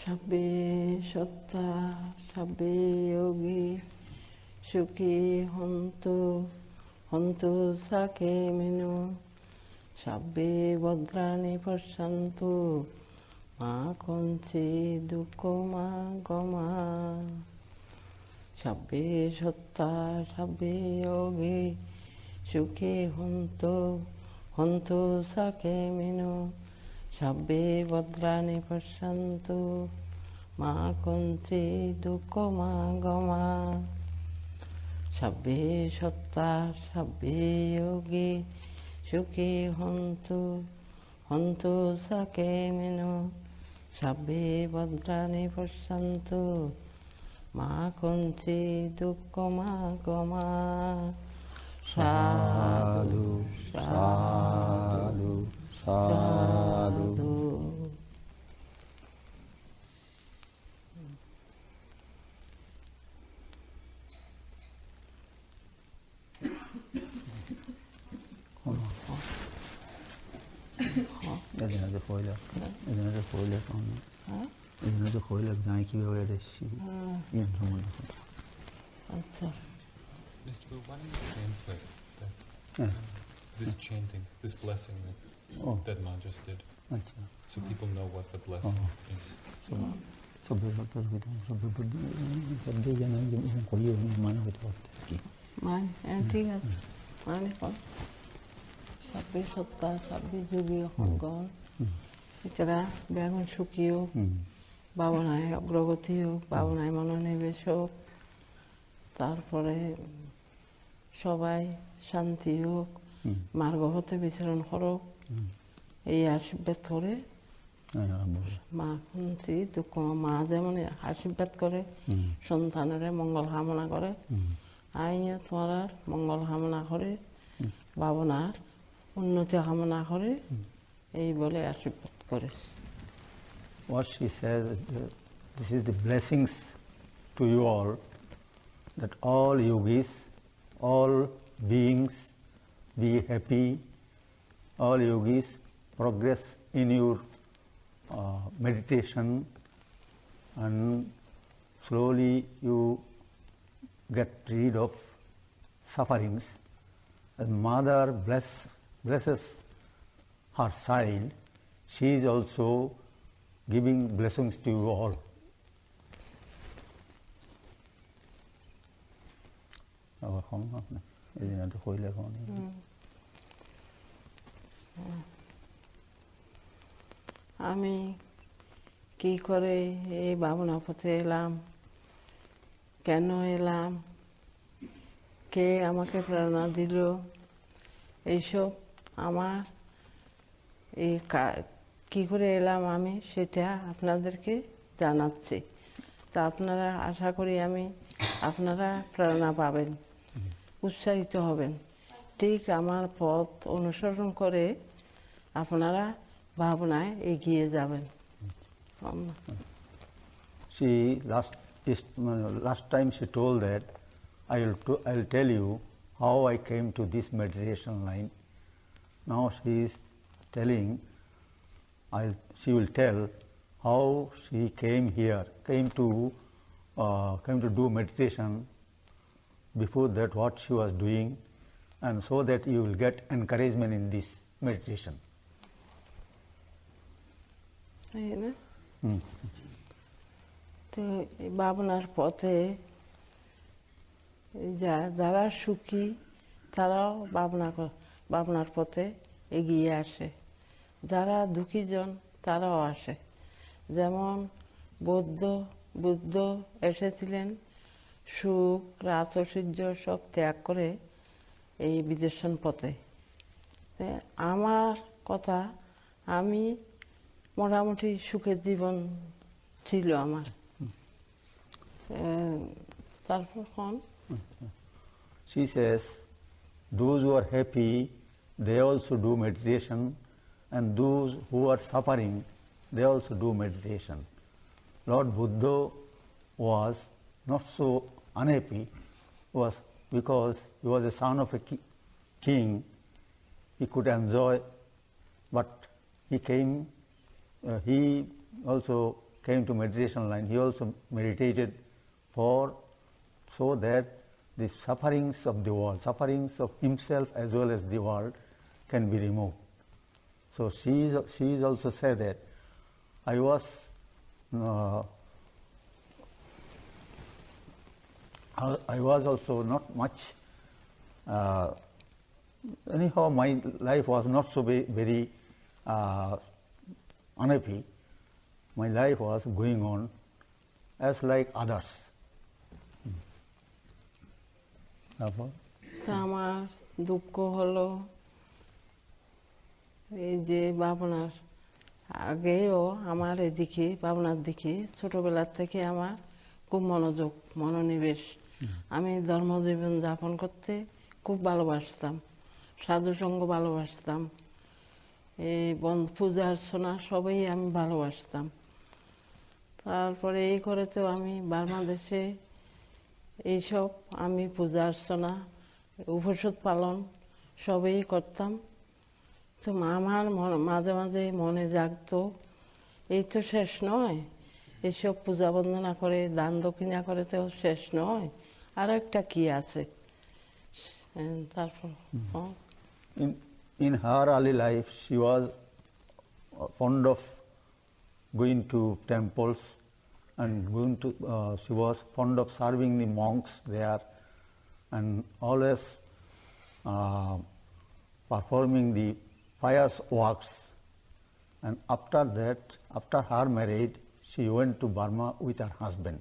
Sabbe satta, sabbe yogi, sukhi hontu sake minu, sabbe bhadrani pasyantu, ma konchi dukkho ma goma. Sabbe satta, sabbe yogi, sukhi hontu sake minu, sabbe bhadrani pasyantu, ma konchi dukkho ma goma. Sabbe satta, sabbe yogi, sukhi hontu sake minu, sabbe bhadrani pasyantu, ma konchi dukkho ma goma. Sadhu, sadhu, sadhu. এদিনতে কইলা কোন এদিনতে কইলা যাই কিভাবে এসেছি in সম্বন্ধে আচ্ছা Mr. Wu, why don't you translate that? This chanting, this blessing that Ma just did, so people know what the blessing is. সবে জানা যে করিও মানে হতে কি মানে ঠিক আছে মানে কোন sabbe satta, sabbe yogi hongol, এছাড়া বেগুন সুখী হোক, ভাবনায় অগ্রগতি হোক, ভাবনায় মনোনিবেশ হোক, তারপরে সবাই শান্তি হোক, মার্গ হতে বিচরণ করুক, এই আশীর্বাদ করে মা কুঞ্চি দুঃখ মা যেমন আশীর্বাদ করে সন্তানের মঙ্গল কামনা করে, আইনিও তোমার মঙ্গল কামনা করে, ভাবনার উন্নতি কামনা করে, এই বলে আশীর্বাদ করে। What she says, this is the blessings to you all, that all yogis, all beings be happy, all yogis progress in your meditation, and slowly you get rid of sufferings. And Mother blesses her child, she is also giving blessings to you all. আমি কি করে এই ভাবনা পথে এলাম, কেন এলাম, কে আমাকে প্রেরণা দিল, এইসব আমার এই কি করে এলাম আমি সেটা আপনাদেরকে জানাচ্ছি। তা আপনারা আশা করি আপনারা প্রেরণা পাবেন, উৎসাহিত হবেন, ঠিক আমার পথ অনুসরণ করে আপনারা ভাবনায় এগিয়ে যাবেন। She last time she told that I'll tell you how I came to this meditation line. Now she is telling, she will tell how she came here, came to do meditation. Before that, what she was doing, and so that you will get encouragement in this meditation. তো ভাবনার পথে যারা সুখী তারাও ভাবনার পথে এগিয়ে আসে, যারা দুঃখীজন তারাও আসে। যেমন বুদ্ধ এসেছিলেন সুখ রাজঐশ্বর্য সব ত্যাগ করে এই বিদর্শন পথে। আমার কথা, আমি মোটামুটি সুখের জীবন ছিল আমার। তারপর She says, those who are happy, they also do meditation, and those who are suffering, they also do meditation. Lord Buddha was not so unhappy, because he was a son of a king. He could enjoy, but he also came to meditation line, he also meditated so that the sufferings of the world, sufferings of himself as well as the world, can be removed. So she is also said that I was also not much. Anyhow, my life was not so very unhappy. My life was going on as like others. আমার দুঃখ হলো এই যে ভাবনার আগেও আমার এদিকে ভাবনার দিকে ছোটবেলা থেকে আমার খুব মনোযোগ মনোনিবেশ আমি ধর্মজীবন যাপন করতে খুব ভালোবাসতাম সাধুসঙ্গ ভালোবাসতাম এই পূজা অর্চনা সবই আমি ভালোবাসতাম তারপরে এই করেতো আমি বাংলাদেশে এইসব আমি পূজা অর্চনা উপোষদ পালন সবই করতাম তো আমার মাঝে মাঝে মনে জাগতো এই তো শেষ নয় এইসব পূজা বন্দনা করে দান দক্ষিণা করে তো শেষ নয় আর একটা কি আছে তারপর in her early life she was fond of going to temples and she was fond of serving the monks there and always performing the pious works. And after that, after her marriage, she went to Burma with her husband.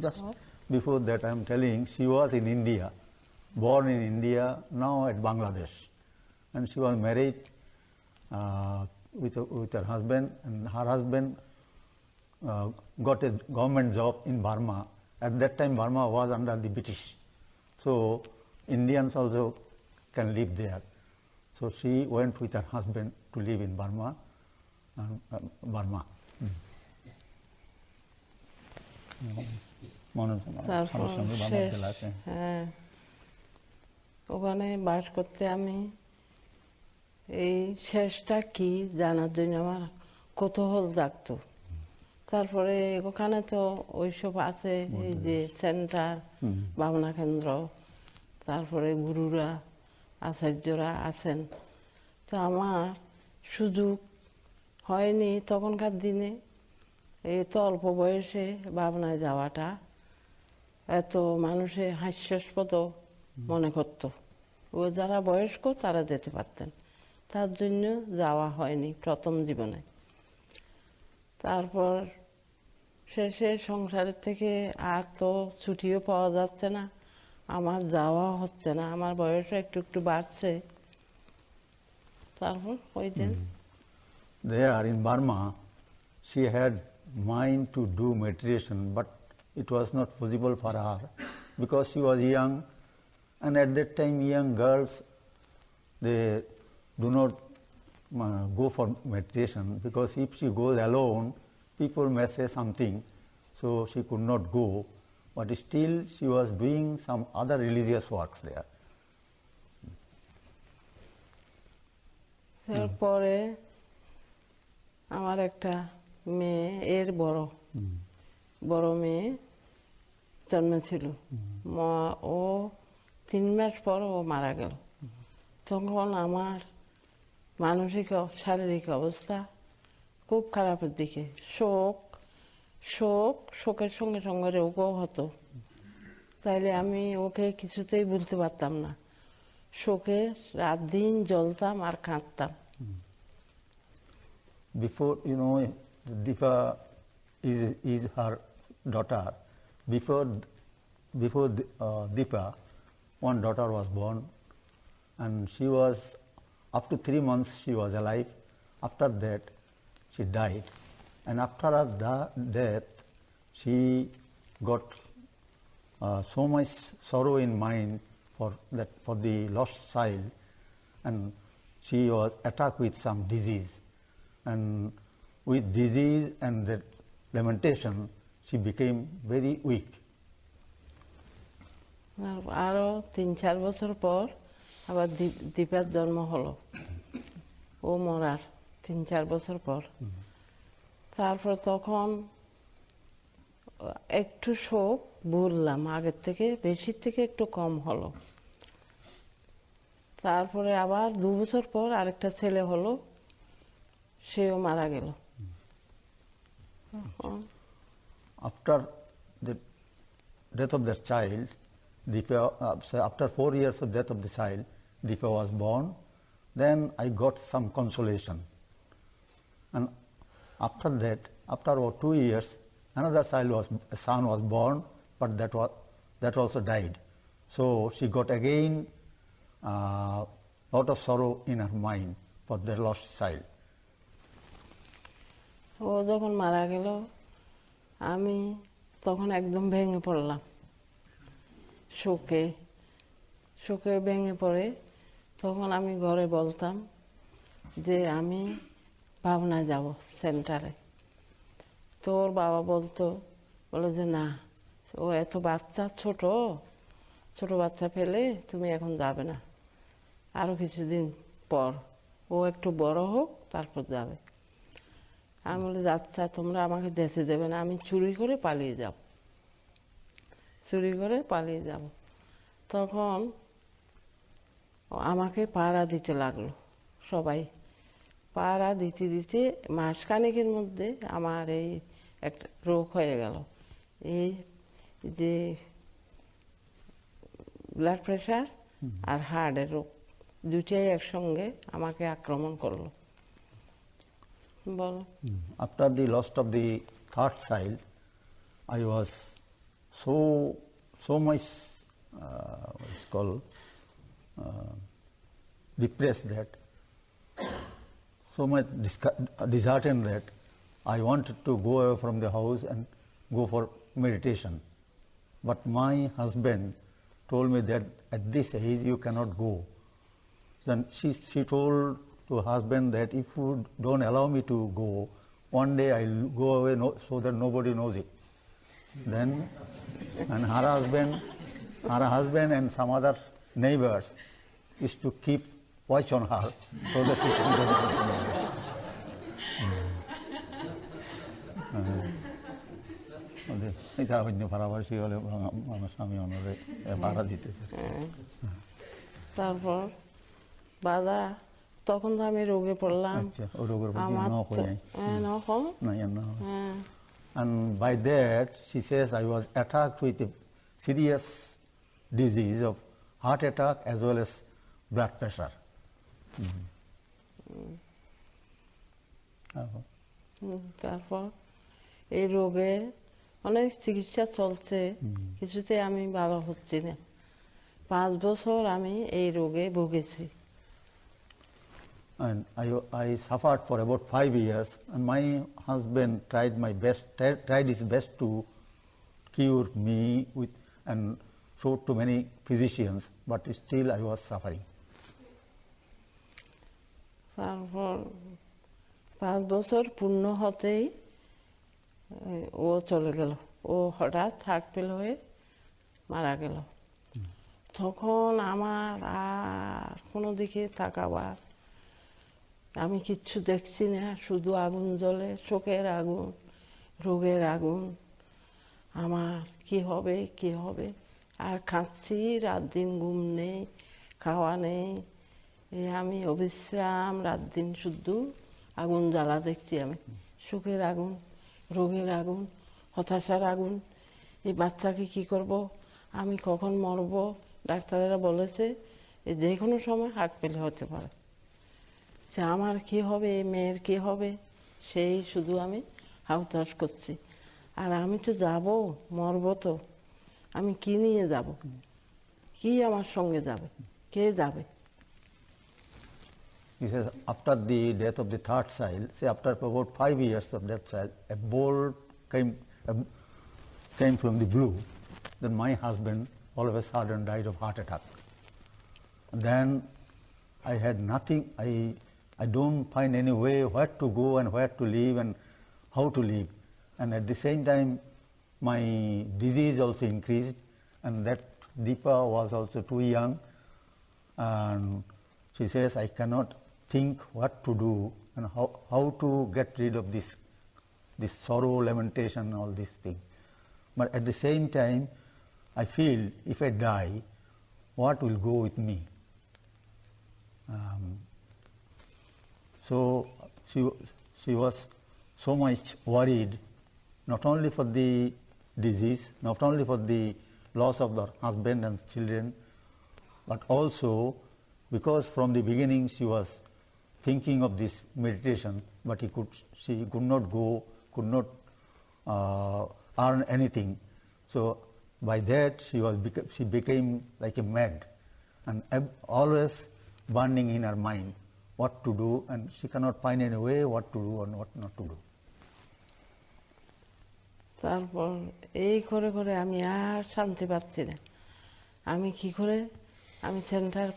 Just before that I am telling, she was in India, born in India, now at Bangladesh. And she was married with her husband, and her husband got a government job in Burma. At that time Burma was under the British, so Indians also can live there. So she went with her husband to live in Burma. ওখানে বাস করতে আমি এই শেষটা কি জানার জন্য আমার কৌতূহল জাগতো তারপরে ওখানে তো ওইসব আছে এই যে সেন্টার ভাবনা কেন্দ্র তারপরে গুরুরা আচার্যরা আছেন তো আমার সুযোগ হয়নি তখনকার দিনে এই তো অল্প বয়সে ভাবনায় যাওয়াটা এত মানুষে হাস্যাস্পদ মনে করত ও যারা বয়স্ক তারা যেতে পারতেন তার জন্য যাওয়া হয়নি প্রথম জীবনে তারপর শেষে সংসারের থেকে আর তো ছুটিও পাওয়া যাচ্ছে না আমার যাওয়া হচ্ছে না আমার বয়সও একটু একটু বাড়ছে তারপর ওই দিন There in Burma she had mind to do meditation but it was not possible for her because she was young and at that time young girls they do not go for meditation because if she goes alone people may say something so she could not go but still she was doing some other religious works there. তারপরে আমার একটা মেয়ে এর বড় মেয়ে জন্মেছিল ও 3 মাস পর ও মারা গেল তখন আমার মানসিক শারীরিক অবস্থা খুব খারাপের দিকে শোকের সঙ্গে সঙ্গে রোগও হতো তাইলে আমি ওকে কিছুতেই বলতে পারতাম না শোকে রাত দিন জ্বলতাম আর কাঁদতাম Before Dipa is her daughter. Before Dipa, one daughter was born, and she was up to 3 months she was alive. After that, she died, and after her death, she got so much sorrow in mind for the lost child, and she was attacked with some disease. And with disease and the lamentation, she became very weak. আরো 3-4 বছর পর আবার দীপার জন্ম হলো, ও মরার 3-4 বছর পর। তারপর তখন একটু শোক বললাম, আগের থেকে বেশির থেকে একটু কম হলো। তারপরে আবার 2 বছর পর আরেকটা ছেলে হলো, সেও মারা গেল। After the death of their child, Dipa, after 4 years of death of the child, Dipa was born. Then I got some consolation. And after that, after about 2 years, another son was born, but that also died. So she got again lot of sorrow in her mind for their lost child. ও যখন মারা গেল, আমি তখন একদম ভেঙে পড়লাম শোকে ভেঙে পড়ে। তখন আমি ঘরে বলতাম যে আমি পাবনা যাব সেন্টারে। তোর বাবা বলে যে না, ও এত বাচ্চা, ছোট বাচ্চা ফেলে তুমি এখন যাবে না, আরো কিছুদিন পর ও একটু বড় হোক তারপর যাবে। আমি বলি আচ্ছা, তোমরা আমাকে যেতে দেবে না, আমি চুরি করে পালিয়ে যাব। তখন আমাকে পাহারা দিতে লাগলো সবাই। পাহারা দিতে মাসখানেকের মধ্যে আমার এই একটা রোগ হয়ে গেল, এই যে ব্লাড প্রেশার আর হার্টের রোগ, দুটাই একসঙ্গে আমাকে আক্রমণ করলো। বলো। After the loss of the third child, I was so much what's called depressed, that so much disheartened, that I wanted to go away from the house and go for meditation. But my husband told me that at this age you cannot go. Then she told to her husband that if you don't allow me to go, one day I'll go away so that nobody knows it. Then, and her husband and some other neighbors used to keep watch on her so that she can get এটা অন্য পারাবাসী হলে আমার স্বামী অনরে ভাড়া দিতে। তারপর বাধা, তখন তো আমি রোগে পড়লাম। And by that she says I was attacked with a serious disease of heart attack as well as blood pressure. তারপর এই রোগে অনেক চিকিৎসা চলছে, কিছুতে আমি ভালো হচ্ছি না। 5 বছর আমি এই রোগে ভুগেছি। And I suffered for about 5 years, and my husband tried his best to cure me and showed to many physicians, but still I was suffering. তারপর 5 বছর পূর্ণ হতেই ও চলে গেল, ও হঠাৎ হার্ট ফেল হয়ে মারা গেল। তখন আমার আর কোনো দিকে তাকাবার, আমি কিচ্ছু দেখছি না, শুধু আগুন জ্বলে, শোকের আগুন, রোগের আগুন। আমার কি হবে, আর খাচ্ছি, রাত দিন ঘুম নেই, খাওয়া নেই, আমি অবিশ্রাম রাত দিন শুধু আগুন জ্বালা দেখছি। আমি শোকের আগুন, রোগের আগুন, হতাশার আগুন। এই বাচ্চাকে কি করব, আমি কখন মরব। ডাক্তারেরা বলেছে যে কোনো সময় হার্ট ফেল হতে পারে। যে আমার কি হবে, মেয়ের কি হবে, সেই শুধু আমি হাউতাস করছি। আর আমি তো যাব, মরব তো, আমি কি নিয়ে যাব, কি আমার সঙ্গে যাবে, কে যাবে? He says after the death of the third child, after about 5 years of that child, a bolt came from the blue. Then my husband all of a sudden died of heart attack. Then I had nothing. I don't find any way where to go and where to live and how to live. And at the same time, my disease also increased, and that Dipa was also too young. And she says, I cannot think what to do and how to get rid of this sorrow, lamentation, all these things. But at the same time, I feel if I die, what will go with me? So she was so much worried, not only for the disease, not only for the loss of her husband and children, but also because from the beginning she was thinking of this meditation, but she could not go, could not earn anything. So by that she became like a mad, and always burning in her mind what to do, and she cannot find any way what to do and what not to do. তারপর এই করে করে আমি আর শান্তি পাচ্ছি না। আমি কি করে আমি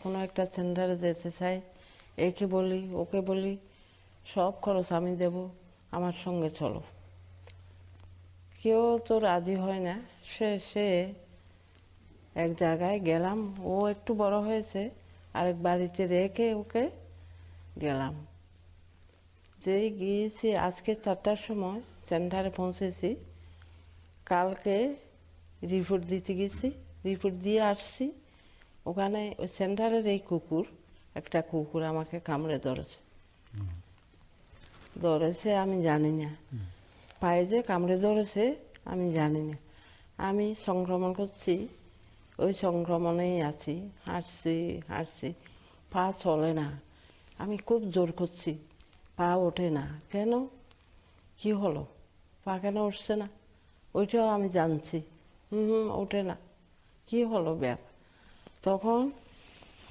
কোনো একটা সেন্টারে যেতে চাই, একে বলি ওকে বলি সব খরচ আমি দেব, আমার সঙ্গে চলো। কেউ তো রাজি হয় না। সে এক জায়গায় গেলাম, ও একটু বড় হয়েছে, আরেক বাড়িতে রেখে ওকে গেলাম। যেই গিয়েছি আজকে 4টার সময় সেন্টারে পৌঁছেছি, কালকে রিপোর্ট দিতে গেছি, রিপোর্ট দিয়ে আসছি। ওখানে ওই সেন্টারের এই একটা কুকুর আমাকে কামড়ে ধরেছে আমি জানি না, পায়ে যে কামড়ে ধরেছে আমি জানি না। আমি সংক্রমণ করছি, ওই সংক্রমণেই আছি, হাঁটছি, পা চলে না। আমি খুব জোর করছি, পা ওঠে না। কেন, কি হলো, পা কেন উঠছে না? ওইটাও আমি জানছি, ওঠে না, কি হলো ব্যাপার? তখন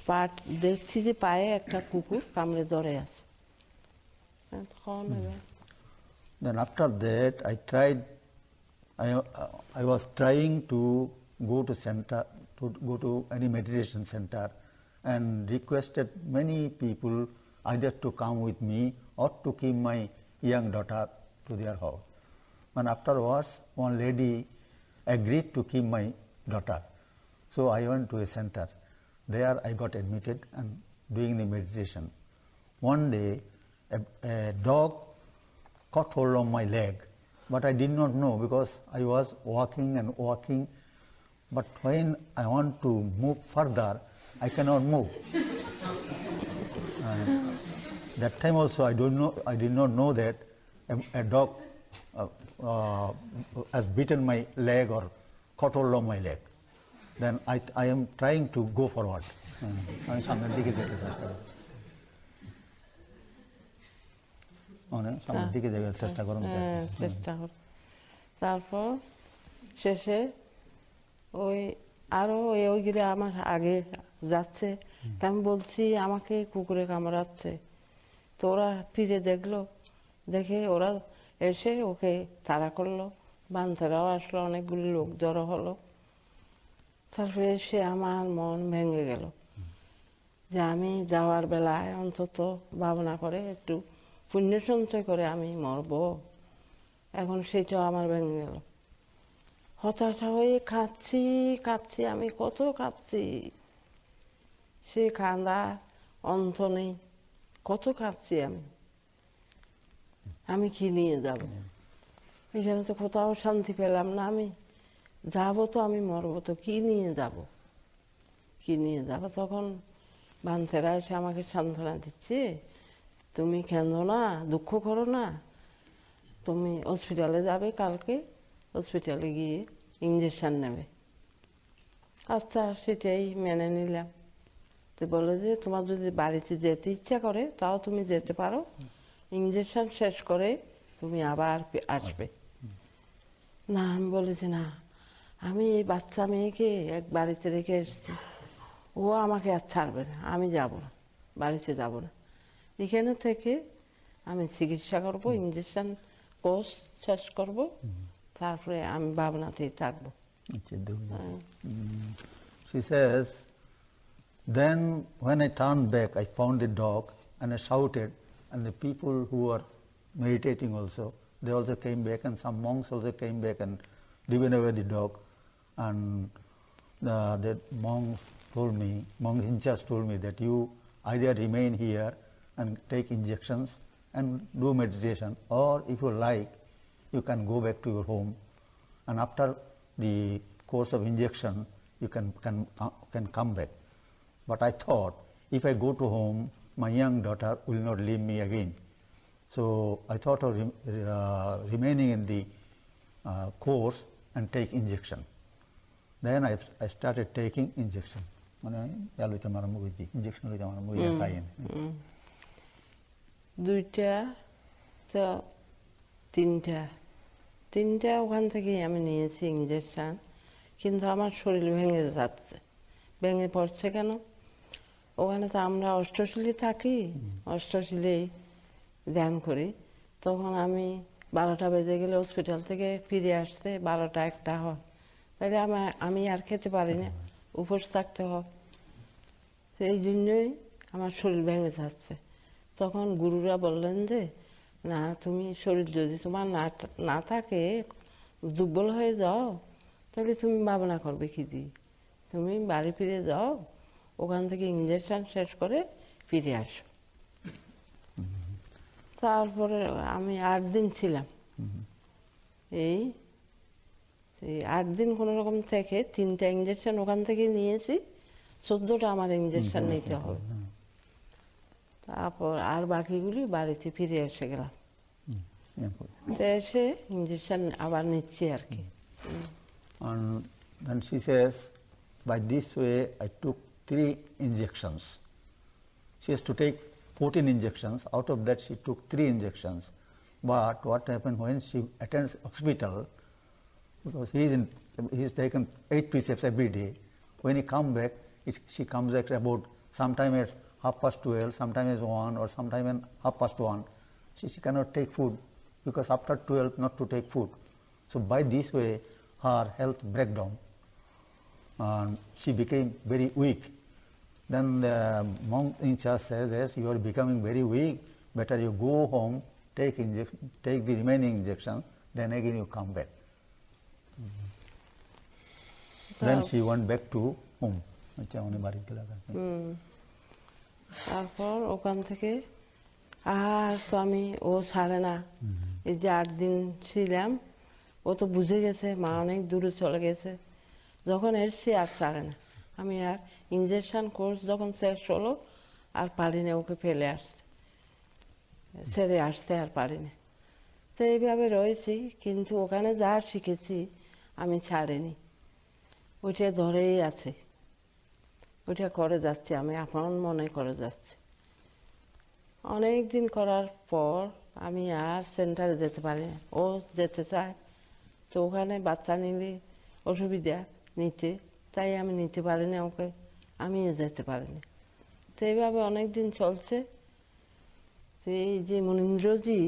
পা দেখছি যে পায়ে একটা কুকুর কামড়ে ধরে আছে। তখন Then after that I was trying to go to any meditation center and requested many people either to come with me or to keep my young daughter to their house. And afterwards one lady agreed to keep my daughter. So I went to a center. There I got admitted and doing the meditation. One day a dog caught hold of my leg, but I did not know because I was walking. But when I want to move further, I cannot move. And that time also I did not know that a dog has bitten my leg or caught hold of my leg. Then I am trying to go forward. আমি সামনের দিকে যেতে চেষ্টা করছি, সামনের দিকে যাওয়ার চেষ্টা করুন। তারপর শেষে ওই আরো ওইগুলো আমার আগে যাচ্ছে, তা আমি বলছি আমাকে কুকুরে কামড়াচ্ছে। তো ওরা ফিরে দেখে ওরা এসে ওকে তাড়া করলো, বান্ধবরাও আসলো, অনেকগুলি লোক জড়ো হলো। তারপরে এসে আমার মন ভেঙে গেল যে আমি যাওয়ার বেলায় অন্তত ভাবনা করে একটু পুণ্য সঞ্চয় করে আমি মরবো। এখন সেটাও আমার ভেঙে গেল। হতাশা হয়ে কাঁদছি, আমি কত কাঁদছি, সে কাঁদা অন্ত নেই, কত কাঁদছি আমি কি নিয়ে যাব? এখানে তো কোথাও শান্তি পেলাম না। আমি যাবো তো, আমি মরবো তো, কি নিয়ে যাব? তখন বান্ধবীরা এসে আমাকে সান্ত্বনা দিচ্ছে, তুমি কেঁদো না, দুঃখ করো না, তুমি হসপিটালে যাবে কালকে, হসপিটালে গিয়ে ইঞ্জেকশন নেবে। আচ্ছা, সেটাই মেনে নিলাম। তো বলে যে তোমার যদি বাড়িতে যেতে ইচ্ছা করে তাও তুমি যেতে পারো, ইঞ্জেকশন শেষ করে তুমি আবার আসবে। না, আমি বলেছি না, আমি এই বাচ্চা মেয়েকে এক বাড়িতে রেখে এসেছি, ও আমাকে আর ছাড়বে না, আমি যাব না, বাড়িতে যাব না, এখানে থেকে আমি চিকিৎসা করব, ইঞ্জেকশন কোর্স শেষ করব, তারপরে আমি ভাবনাতেই থাকবো। She says, then when I turned back, I found the dog and I shouted, and the people who were meditating also, they also came back, and some monks also came back and driven away the dog. And the monks told me, monk in charge told me that you either remain here and take injections and do meditation, or if you like, you can go back to your home, and after the course of injection, you can come back. But I thought, if I go to home, my young daughter will not leave me again. So I thought of remaining in the course and take injection. Then I started taking injection. Injection দুইটা তো তিনটা ওখান থেকেই আমি নিয়েছি injection, কিন্তু আমার শরীর ভেঙে যাচ্ছে। ভেঙে পড়ছে কেন? ওখানে তো আমরা অষ্টশীলে থাকি, অষ্টশীলেই ধ্যান করি। তখন আমি 12টা বেজে গেলে হসপিটাল থেকে ফিরে আসতে 12টা 1টা হয়, তাহলে আমি আর খেতে পারি না, উপোস থাকতে হয়। সেই জন্যই আমার শরীর ভেঙে যাচ্ছে। তখন গুরুরা বললেন যে না, তুমি শরীর যদি তোমার না থাকে, দুর্বল হয়ে যাও, তাহলে তুমি ভাবনা করবে কি দিয়ে? তুমি বাড়ি ফিরে যাও, ওখান থেকে ইঞ্জেকশন শেষ করে ফিরে আসো। তারপরে আমি 8 দিন ছিলাম। এই 8 দিন কোনো রকম থেকে 3টা ইঞ্জেকশন ওখান থেকে নিয়েছি, 14টা আমার ইঞ্জেকশন নিতে হবে। তারপর আর বাকিগুলি বাড়িতে ফিরে এসে গেলাম, তো এসে ইঞ্জেকশন আবার নিচ্ছি আর কি। And then she says, by this way I took 3 injections. She has to take 14 injections. Out of that she took 3 injections. But what happened when she attends hospital, because he is taken 8 precepts every day. When he come back, she comes back about sometime at 12:30, sometime at 1, or sometime at 1:30. She cannot take food, because after 12 not to take food. So by this way her health breakdown, and she became very weak. Then the monk in charge says, yes, you are becoming very weak, better you go home, take the remaining injection, then again you come back. Then she went back to home. তারপর ওখান থেকে আর তো আমি ও ছাড়ে না। এই যে 8 দিন ছিলাম, ও তো বুঝে গেছে মা অনেক দূরে চলে গেছে। যখন এসছি আর ছাড়ে না। আমি আর ইঞ্জেকশন কোর্স যখন শেষ হলো আর পারি না ওকে ফেলে আসতে, ছেড়ে আসতে আর পারি না। তো এইভাবে রয়েছি, কিন্তু ওখানে যা শিখেছি আমি ছাড়িনি, ওইটা ধরেই আছে, ওইটা করে যাচ্ছি, আমি আপন মনে করে যাচ্ছি। অনেক দিন করার পর আমি আর সেন্টারে যেতে পারি না। ও যেতে চায়, তো ওখানে বাচ্চা নিলে অসুবিধা নিতে, তাই আমি নিতে পারি না ওকে, আমিও যেতে পারি না। তো এইভাবে অনেক দিন চলছে। তো এই যে মনীন্দ্রজি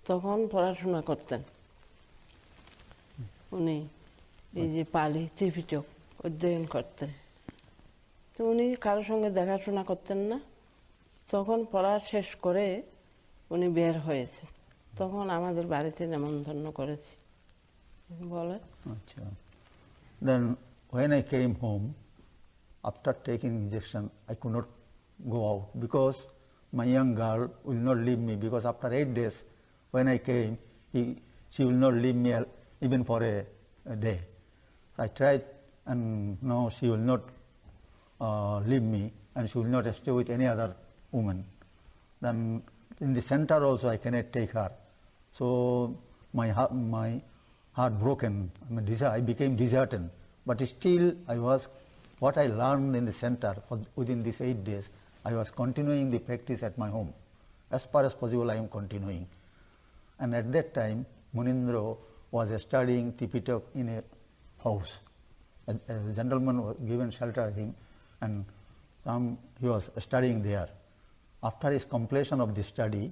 তখন পড়াশোনা করতেন, উনি এই যে পালি ত্রিপিটক অধ্যয়ন করতেন। তো উনি কারোর সঙ্গে দেখাশোনা করতেন না। তখন পড়া শেষ করে উনি বের হয়েছে, তখন আমাদের বাড়িতে নেমন্তন্ন করেছি। বলে Then when I came home, after taking injection, I could not go out, because my young girl will not leave me, because after 8 days when I came, she will not leave me even for a day. So I tried, and now she will not leave me, and she will not stay with any other woman. Then in the center also I cannot take her. So my heart broken, I became disheartened. But still what I learned in the center within these 8 days, I was continuing the practice at my home. As far as possible I am continuing. And at that time Munindra was studying Tipitak in a house. A gentleman was given shelter to him, and he was studying there. After his completion of the study,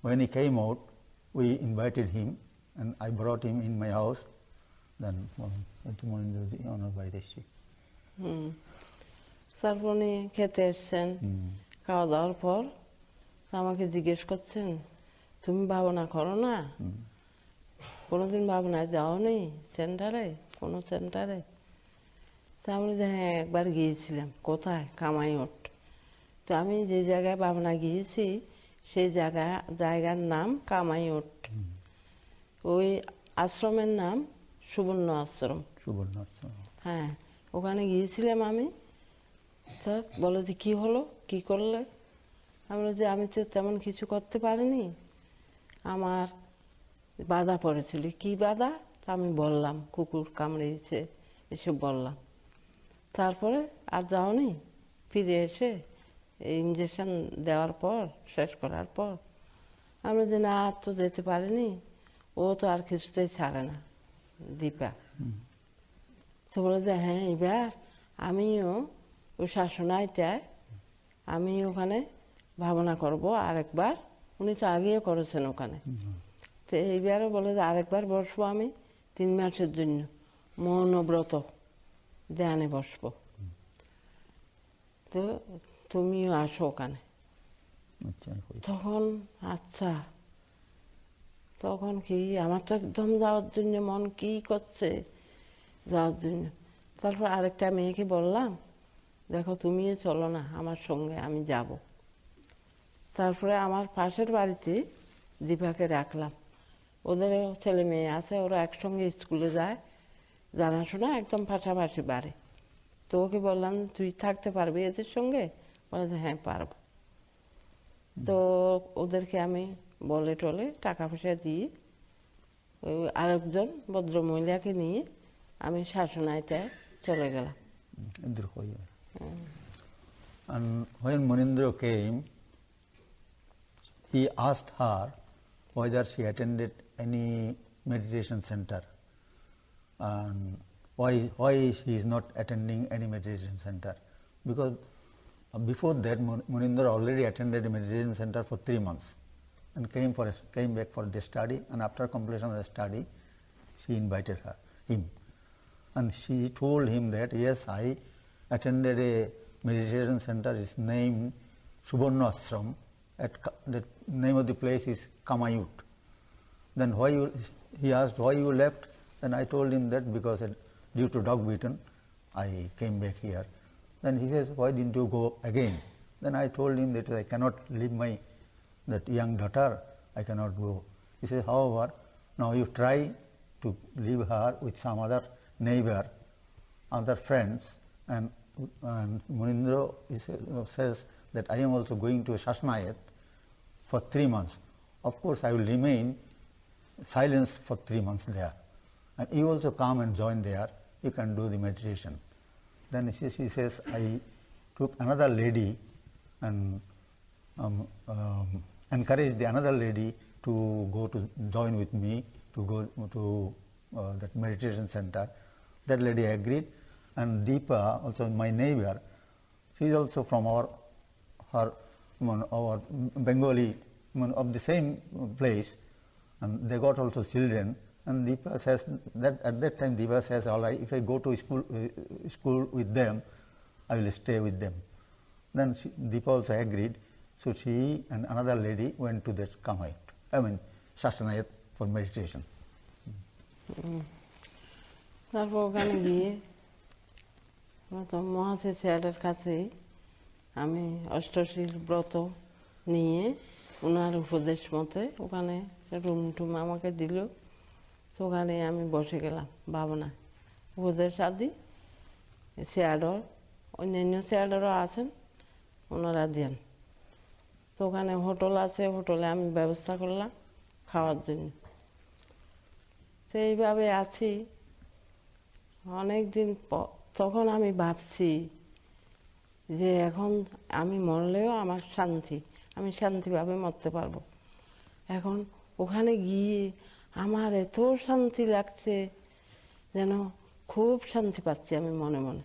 when he came out, we invited him, and I brought him in my house. Then তারপর উনি খেতে এসছেন, খাওয়া দাওয়ার পর আমাকে জিজ্ঞেস করছেন, তুমি ভাবনা করো না? কোনোদিন ভাবনায় যাও নি সেন্টারে, কোনো সেন্টারে? তা আমি বলি যে হ্যাঁ একবার গিয়েছিলাম। কোথায়? কামাইয়ট। তো আমি যে জায়গায় ভাবনা গিয়েছি সেই জায়গার নাম কামাইয়ট। ওই আশ্রমের নাম সুবর্ণ আশ্রম। সুবর্ণ আশ্রম। হ্যাঁ, ওখানে গিয়েছিলাম আমি। তো বলে যে কী হলো, কী করলে? আমি বলি যে আমি তো তেমন কিছু করতে পারিনি, আমার বাধা পড়েছিল। কি বাধা? তা আমি বললাম কুকুর কামড়িয়েছে, এসব বললাম। তারপরে আর যাওনি? ফিরে এসে ইঞ্জেকশন দেওয়ার পর, শেষ করার পর আমি যে না আর তো যেতে পারিনি, ও তো আর কিছুতেই ছাড়ে না, দীপা। তো বলে যে হ্যাঁ এবার আমিও ওই শাসনাইটায় আমি ওখানে ভাবনা করব আরেকবার। উনি তো আগেও করেছেন ওখানে। তো এইবারও বলে যে আরেকবার বসবো আমি 3 মাসের জন্য, মৌনব্রত ধ্যানে বসবো। তো তুমিও আসো ওখানে। তখন আচ্ছা, তখন কি আমার তো একদম যাওয়ার জন্য মন কি করছে, যাওয়ার জন্য। তারপর আরেকটা মেয়েকে বললাম দেখো তুমিও চলো না আমার সঙ্গে, আমি যাব। তারপরে আমার পাশের বাড়িতে দীপাকে রাখলাম। ওদেরও ছেলে মেয়ে আছে, ওরা একসঙ্গে স্কুলে যায়, জানাশোনা একদম পাশাপাশি বাড়ি। তো ওকে বললাম তুই থাকতে পারবি এদের সঙ্গে? বলে যে হ্যাঁ পারবো। তো ওদেরকে আমি বলে টলে টাকা পয়সা দিয়ে ওই আরেকজন ভদ্র মহিলাকে নিয়ে আমি শাসনাইটায় চলে গেলাম। And when Munindra came, he asked her whether she attended any meditation center and why she is not attending any meditation center. Because before that, Munindra already attended a meditation center for 3 months and came back for the study, and after completion of the study, she invited him. And she told him that, yes, I attended a meditation center, is named Subarna Ashram, the name of the place is Kamayut. Then he asked why you left, then I told him that because due to dog beaten, I came back here. Then he says, why didn't you go again? Then I told him that I cannot leave that young daughter, I cannot go. He says, however, now you try to leave her with some other neighbor, other friends, and Munindra says that I am also going to Shashnayat for 3 months. Of course, I will remain silent for 3 months there. And you also come and join there, you can do the meditation. Then she says, I took another lady and encouraged the another lady to go to join with me to go to that meditation center. That lady agreed, and Dipa, also my neighbor, she is also from our Bengali, of the same place, and they got also children. And Dipa says that at that time Dipa says, all right, if I go to school with them, I will stay with them. Then Dipa also agreed. So she and another lady went to this Shashanayat for meditation. তারপর ওখানে গিয়ে মহাশয় স্যারের কাছে আমি অষ্টশীল ব্রত নিয়ে ওনার উপদেশ মতে ওখানে রুম টুম আমাকে দিল। তো ওখানে আমি বসে গেলাম ভাবনা, উপদেশ আদি স্যারও অন্যান্য স্যারও আছেন, ওনারা দেন। তো ওখানে হোটেল আছে, হোটেলে আমি ব্যবস্থা করলাম খাওয়ার জন্য। তো এইভাবে আছি অনেক দিন পর। তখন আমি ভাবছি যে এখন আমি মরলেও আমার শান্তি, আমি শান্তিভাবে মরতে পারবো। এখন ওখানে গিয়ে আমার এত শান্তি লাগছে, যেন খুব শান্তি পাচ্ছি আমি মনে মনে।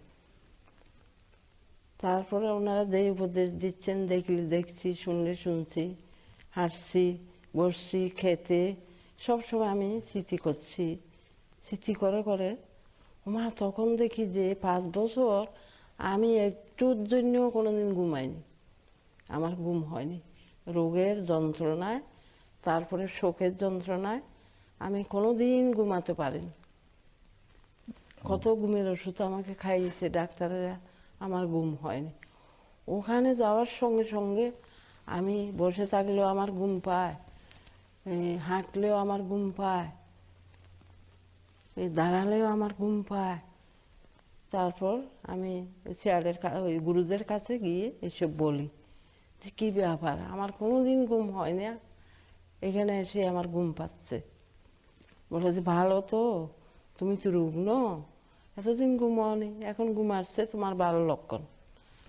তারপরে ওনারা যে উপদেশ দিচ্ছেন দেখছি, শুনলে শুনছি, হাঁটছি, বসছি, খেতে সবসময় আমি স্মৃতি করছি। স্মৃতি করে করে মা তখন দেখি যে 5 বছর আমি একটুর জন্যও কোনোদিন ঘুমাইনি, আমার ঘুম হয়নি। রোগের যন্ত্রণায়, তারপরে শোকের যন্ত্রণায় আমি কোনোদিন ঘুমাতে পারিনি। কত ঘুমের ওষুধ আমাকে খাইয়েছে ডাক্তারেরা, আমার ঘুম হয়নি। ওখানে যাওয়ার সঙ্গে সঙ্গে আমি বসে থাকলেও আমার ঘুম পায়, হাঁটলেও আমার ঘুম পায়, দাঁড়ালেও আমার ঘুম পায়। তারপর আমি ওই গুরুদের কাছে গিয়ে এসব বলি যে কী ব্যাপার, আমার কোনো দিন ঘুম হয় না, এখানে এসে আমার ঘুম পাচ্ছে। বলে যে ভালো তো, তুমি তো রুগ্ন, এতদিন ঘুমাওনি, এখন ঘুম আসছে, তোমার ভালো লক্ষণ,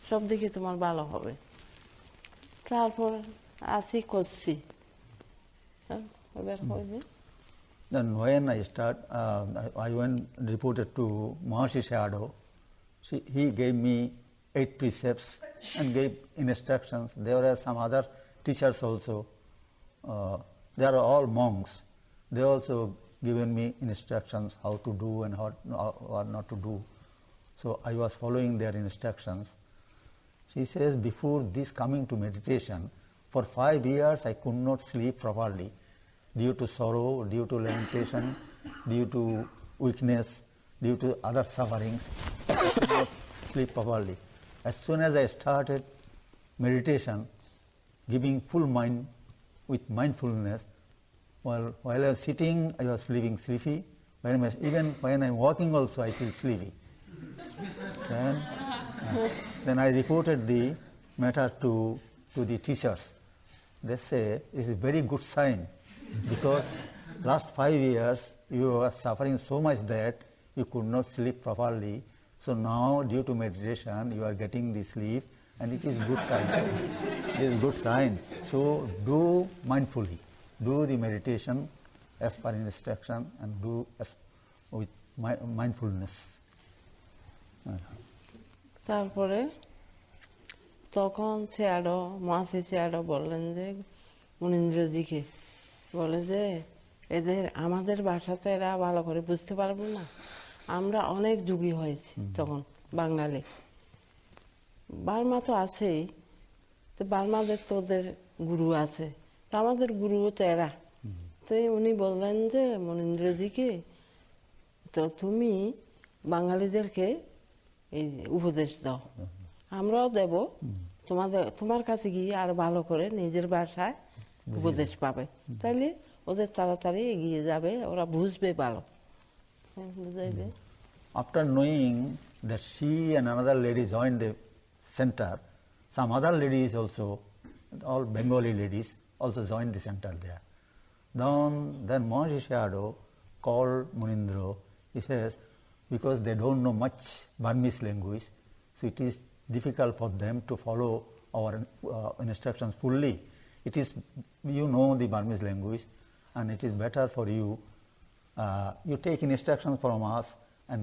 সব দিকে তোমার ভালো হবে। তারপর আসি করছি। এবার হয়নি। Then when I went reported to Maharishi Sayadaw. He gave me 8 precepts and gave instructions. There were some other teachers also. They are all monks. They also given me instructions how to do and what not to do. So I was following their instructions. She says, before this coming to meditation, for 5 years I could not sleep properly due to sorrow, due to lamentation, due to weakness, due to other sufferings. I could not sleep properly. As soon as I started meditation, giving full mind with mindfulness, while I was sitting, I was feeling sleepy. Even when I'm walking also, I feel sleepy. Then I reported the matter to the teachers. They say it's a very good sign, because last 5 years you were suffering so much that you could not sleep properly. So now, due to meditation, you are getting the sleep, and it is good sign. It is good sign. So do mindfully, do the meditation as per instruction, and do as with mindfulness. তারপরে তখন মাসি চেয়াডো বললেন যে মুনীন্দ্রজিকে, বলে যে এদের আমাদের ভাষাতে এরা ভালো করে বুঝতে পারবো না, আমরা অনেক যুগী হয়েছি তখন বাঙালি, বার্মা তো আছেই, তো বার্মাদের তো ওদের গুরু আছে, তো আমাদের গুরুও তো এরা। তো উনি বললেন যে মুনীন্দ্রজিকে, তো তুমি বাঙালিদেরকে এই উপদেশ দাও, আমরাও দেব, তোমার কাছে গিয়ে আর ভালো করে নিজের ভাষায় উপদেশ পাবে, তাহলে ওদের তাড়াতাড়ি এগিয়ে যাবে, ওরা বুঝবে ভালো। After knowing that she and another lady joined the center, some other ladies also, all Bengali ladies, also joined the center there. Then Maharishi Sayadaw called Munindra. He says, because they don't know much Burmese language, so it is difficult for them to follow our instructions fully. It is, you know the Burmese language, and it is better for you. You take instructions from us and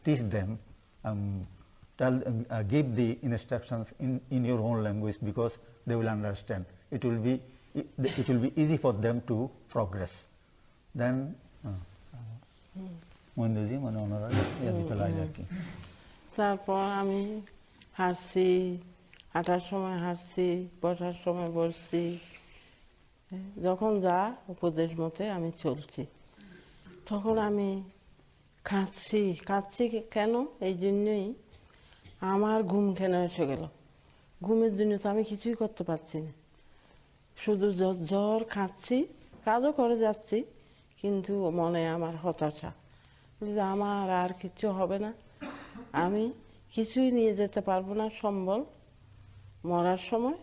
teach them, give the instructions in your own language, because they will understand. It will be easy for them to progress. Then তারপর আমি হাঁটছি, হাঁটার সময় হাঁটছি, বসার সময় বসছি, যখন যা উপদেশ মতে আমি চলছি। তখন আমি কাঁদছি কেন, এই জন্যই আমার ঘুম কেন এসে গেল। ঘুমের জন্য তো আমি কিছুই করতে পারছি না, শুধু জ্বর, কাঁদছি, কাজও করে যাচ্ছি, কিন্তু মনে আমার হতাশা, আমার আর কিছু হবে না, আমি কিছুই নিয়ে যেতে পারবো না সম্বল, মরার সময়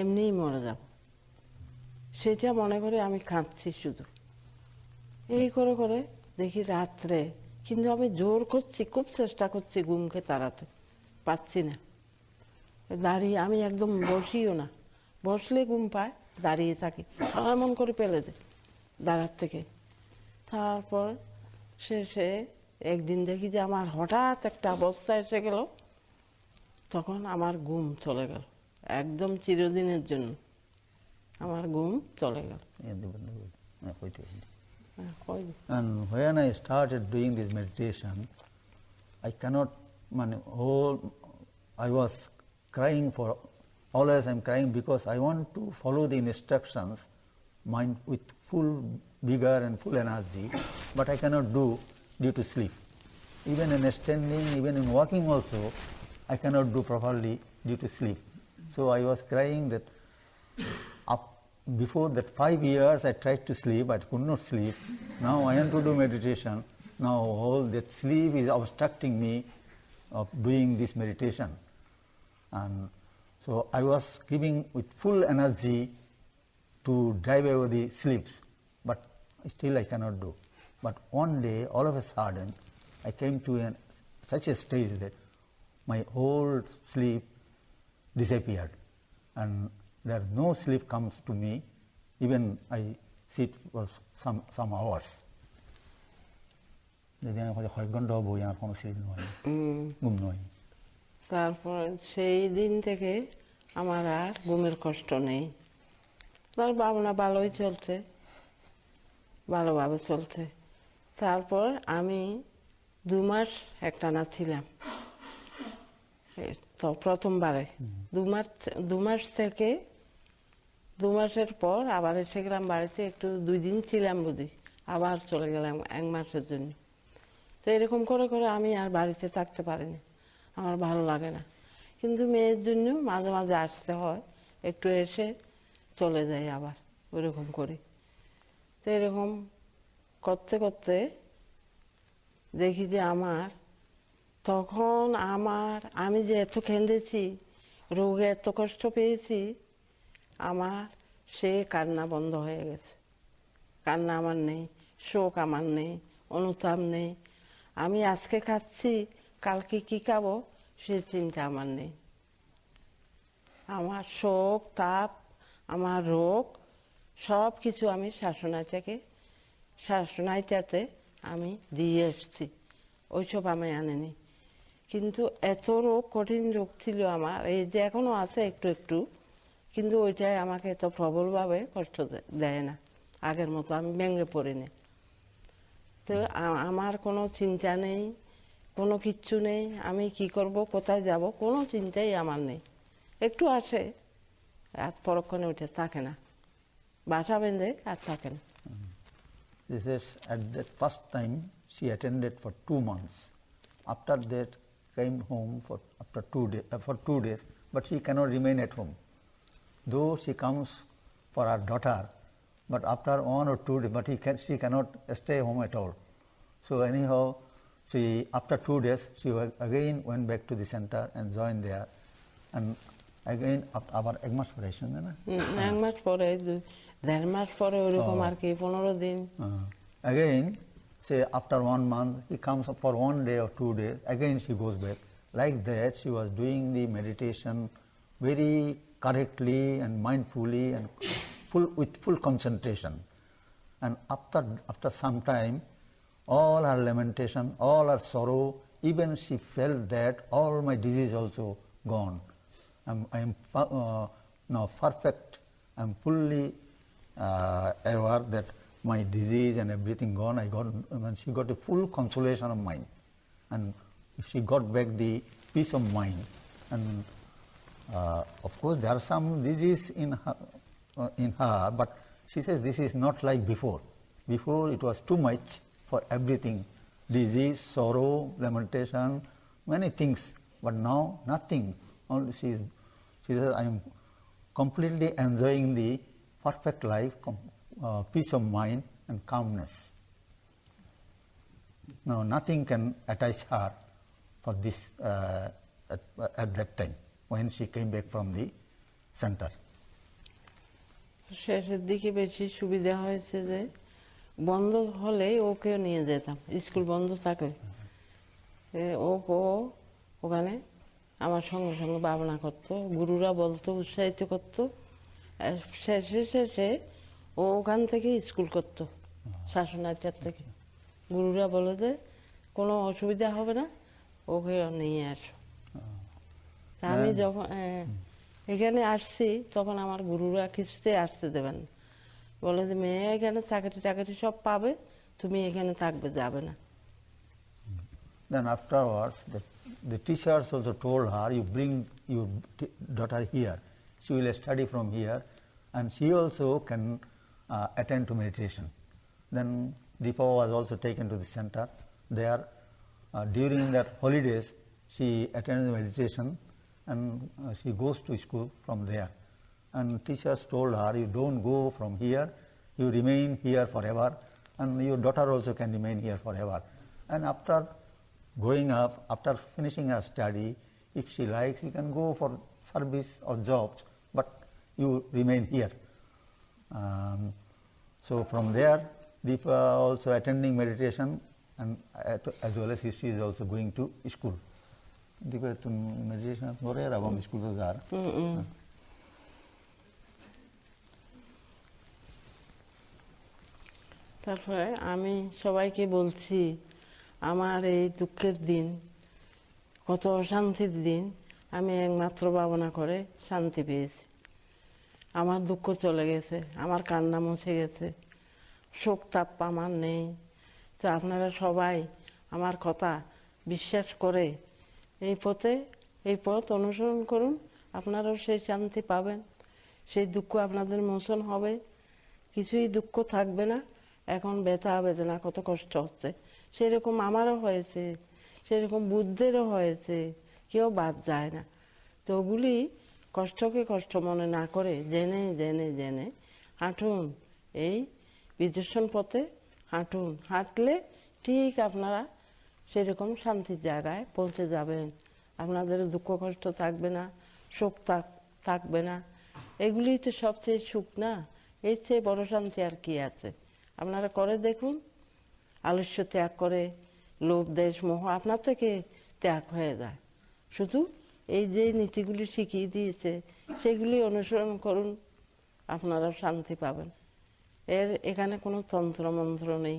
এমনিই মরে যাব, সেটা মনে করে আমি কাঁদছি শুধু। এই করে করে দেখি রাত্রে, কিন্তু আমি জোর করছি, খুব চেষ্টা করছি ঘুমকে তাড়াতে, পাচ্ছি না। দাঁড়িয়ে আমি একদম বসিও না, বসলে ঘুম পায়, দাঁড়িয়ে থাকি, এমন করে ফেলে দে দাঁড়ার থেকে। তারপর শেষে একদিন দেখি যে আমার হঠাৎ একটা অবস্থা এসে গেল, তখন আমার ঘুম চলে গেল, একদম চিরদিনের জন্য আমার ঘুম চলে গেল। And when I started doing this meditation, I cannot, I was crying for, always I'm crying because I want to follow the instructions, mind with full vigor and full energy, but I cannot do due to sleep. Even in standing, even in walking also, I cannot do properly due to sleep. So I was crying that before that 5 years I tried to sleep, I could not sleep. Now I want to do meditation. Now all that sleep is obstructing me of doing this meditation. And so I was giving with full energy to drive away the sleeps, but still I cannot do. But one day, all of a sudden, I came to such a stage that my whole sleep disappeared, and there no sleep comes to me. Even I sit for some hours. তারপর সেই দিন থেকে আমার আর ঘুমের কষ্ট নেই। তার ভাবনা ভালোই চলছে, ভালোভাবে চলছে। তারপর আমি 2 মাস একটানা ছিলাম, তো প্রথমবারে 2 মাস থেকে 2 মাসের পর আবার এসে গেলাম বাড়িতে, একটু 2 দিন ছিলাম বুঝি, আবার চলে গেলাম 1 মাসের জন্য। তো এরকম করে করে আমি আর বাড়িতে থাকতে পারিনি, আমার ভালো লাগে না। কিন্তু মেয়ের জন্য মাঝে মাঝে আসতে হয়, একটু এসে চলে যাই আবার, ওইরকম করি। তো এরকম করতে করতে দেখি যে তখন আমি যে এত কেঁদেছি, রোগে এত কষ্ট পেয়েছি, আমার সে কান্না বন্ধ হয়ে গেছে। কান্না আমার নেই, শোক আমার নেই, অনুতাপ নেই। আমি আজকে খাচ্ছি, কালকে কি খাবো সে চিন্তা আমার নেই। আমার শোক তাপ, আমার রোগ সব কিছু আমি শাসনাইটাতে আমি দিয়ে এসছি, ওইসব আমি আনিনি। কিন্তু এত রোগ, কঠিন রোগ ছিল আমার, এই যে এখনো আছে একটু একটু, কিন্তু ওইটাই আমাকে এত প্রবলভাবে কষ্ট দেয় না, আগের মতো আমি ভেঙে পড়িনি। তো আমার কোনো চিন্তা নেই, কোনো কিচ্ছু নেই, আমি কি করব, কোথায় যাব, কোনো চিন্তাই আমার নেই। একটু আসে আর পরক্ষণে ওইটা থাকে না, বাসা বেঁধে আর থাকে না। This is at that first time she attended for 2 months. After that came home after 2 days, but she cannot remain at home. Though she comes for her daughter, but after 1 or 2 days, but she cannot stay home at all. So anyhow, after 2 days, she again went back to the center and joined there. And again, আবার 1 মাস পরে আসছেন না? 1 মাস পরে, 1.5 মাস পরে, ওরকম আর কি, 15 দিন। Again, say after 1 month, he comes for 1 day or 2 days, again she goes back. Like that, she was doing the meditation very correctly and mindfully and with full concentration. And after some time, all her lamentation, all her sorrow, even she felt that all my disease also gone. I am now perfect. I am fully aware that my disease and everything gone. And she got a full consolation of mind, and she got back the peace of mind. And of course, there are some disease in her, but she says this is not like before. Before it was too much for everything, disease, sorrow, lamentation, many things. But now nothing. Only she says, I am completely enjoying the perfect life, peace of mind and calmness. Now nothing can attach her for this at that time when she came back from the center. শেষের দিকে বেশি সুবিধা হয়েছে যে বন্ধ হলে ওকে নিয়ে যেতাম, স্কুল বন্ধ থাকলে ও ওখানে আমার সঙ্গে সঙ্গে ভাবনা করতো, গুরুরা বলতো, উৎসাহিত করতো। শেষে ও ওখান থেকে স্কুল করতো, শাসনাচার থেকে। গুরুরা বলে যে কোনো অসুবিধা হবে না, ওকে নিয়ে আসো। আমি যখন এখানে আসছি তখন আমার গুরুরা কিছুতে আসতে দেবেন না, বলে যে মেয়ে এখানে চাকরি টাকরি সব পাবে, তুমি এখানে থাকবে, যাবে না। Then afterwards, the teachers also told her, you bring your daughter here, she will study from here, and she also can attend to meditation. Then Dipa was also taken to the center, there. During that holidays, she attends meditation and she goes to school from there. And teachers told her, you don't go from here, you remain here forever, and your daughter also can remain here forever. And after growing up, after finishing her study, if she likes, you can go for service or jobs, but you remain here. So from there, Dipa also attending meditation, and as well as she is also going to school. Dipa, tu meditation gore ra bam school to jar. তারপরে আমি সবাইকে বলছি আমার এই দুঃখের দিন কত অশান্তির দিন আমি একমাত্র ভাবনা করে শান্তি পেয়েছি আমার দুঃখ চলে গেছে আমার কান্না মুছে গেছে শোক তাপ আমার নেই তো আপনারা সবাই আমার কথা বিশ্বাস করে এই পথ অনুসরণ করুন আপনারাও সেই শান্তি পাবেন সেই দুঃখ আপনাদের মোচন হবে কিছুই দুঃখ থাকবে না এখন ব্যথা বেদনা কত কষ্ট হচ্ছে সেরকম আমারও হয়েছে সেরকম বুদ্ধেরও হয়েছে কেউ বাদ যায় না তো ওগুলি কষ্টকে কষ্ট মনে না করে জেনে জেনে জেনে হাঁটুন এই বিদর্শন পথে হাঁটুন হাঁটলে ঠিক আপনারা সেরকম শান্তির জায়গায় পৌঁছে যাবেন আপনাদের দুঃখ কষ্ট থাকবে না শোক থাকবে না এগুলি তো সবচেয়ে সুখ না এর চেয়ে বড় শান্তি আর কি আছে আপনারা করে দেখুন আলস্য ত্যাগ করে লোভ দেশ মোহ আপনার থেকে ত্যাগ হয়ে যায় শুধু এই যে নীতিগুলি শিখিয়ে দিয়েছে সেগুলি অনুসরণ করুন আপনারা শান্তি পাবেন এখানে কোনো তন্ত্র মন্ত্র নেই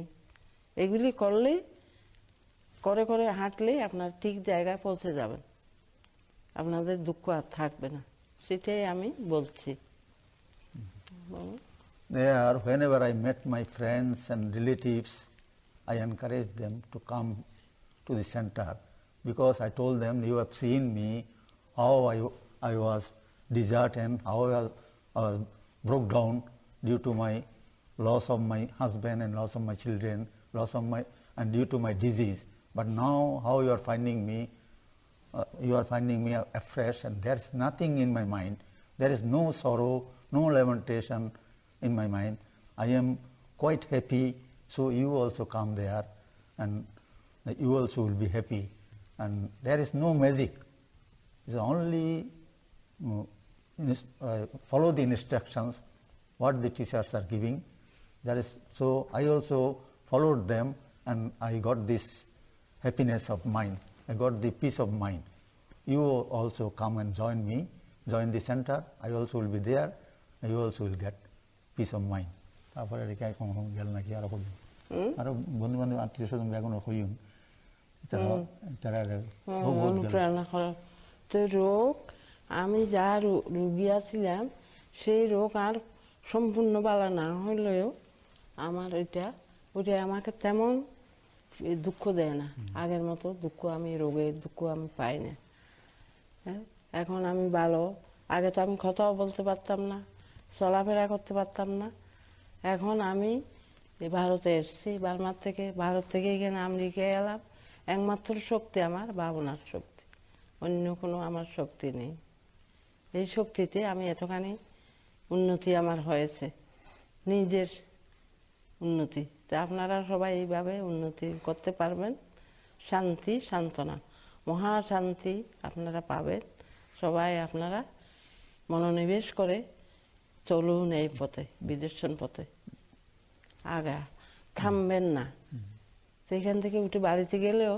এগুলি করলেই করে করে হাঁটলে আপনার ঠিক জায়গায় পৌঁছে যাবেন আপনাদের দুঃখ আর থাকবে না সেটাই আমি বলছি There, whenever I met my friends and relatives, I encouraged them to come to the center because I told them, you have seen me, how I was deserted, how I was broke down due to my loss of my husband and loss of my children, and due to my disease. But now, how you are finding me afresh, and there is nothing in my mind. There is no sorrow, no lamentation in my mind. I am quite happy, so you also come there, and you also will be happy. And there is no magic. It's only follow the instructions, what the teachers are giving. So I also followed them, and I got this happiness of mind. I got the peace of mind. You also come and join me, join the center. I also will be there, and you also will get peace of mind. তারপরে রেখে কম গেল নাকি আরো করি আরো বন্ধু বান্ধব আত্মীয় স্বজন বেগুন হইম অনুপ্রেরণা করা তো রোগ আমি যা রুগী আছিলাম সেই রোগ আর সম্পূর্ণ বালা না হইলেও আমার ওইটা আমাকে তেমন দুঃখ দেয় না আগের মতো দুঃখ আমি রোগের দুঃখ আমি পাই না এখন আমি ভালো আগে তো আমি কথাও বলতে পারতাম না চলাফেরা করতে পারতাম না এখন আমি ভারতে এসেছি ভারত থেকে এখানে আমেরিকায় এলাম একমাত্র শক্তি আমার ভাবনার শক্তি অন্য কোনো আমার শক্তি নেই এই শক্তিতে আমি এতখানি উন্নতি আমার হয়েছে নিজের উন্নতি তা আপনারা সবাই এইভাবে উন্নতি করতে পারবেন শান্তি সান্ত্বনা মহাশান্তি আপনারা পাবেন সবাই আপনারা মনোনিবেশ করে চলুন এই পথে বিদর্শন পথে আগা থামবেন না সেখান থেকে উঠে বাড়িতে গেলেও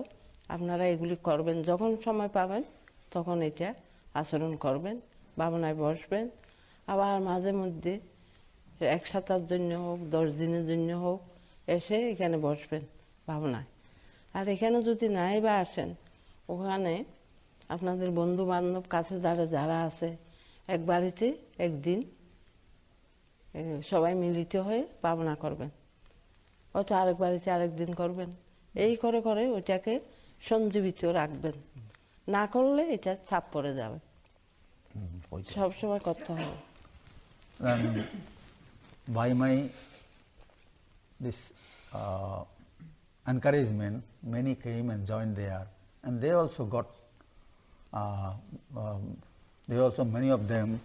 আপনারা এগুলি করবেন যখন সময় পাবেন তখন এটা আচরণ করবেন ভাবনায় বসবেন আবার মাঝে মধ্যে এক সপ্তাহের জন্য হোক 10 দিনের জন্য হোক এসে এখানে বসবেন ভাবনায় আর এখানে যদি নাই বা আসেন ওখানে আপনাদের বন্ধু বান্ধব কাছে যারা আছে এক বাড়িতে একদিন সবাই মিলিত হয়ে ভাবনা করবেন হয়তো আরেক বাড়িতে আরেকদিন করবেন এই করে করে ওইটাকে সঞ্জীবিত রাখবেন না করলে এটা ছাপ পড়ে যাবে সবসময় করতে হবে by my this encouragement, many came and joined there, and they also got, many of them,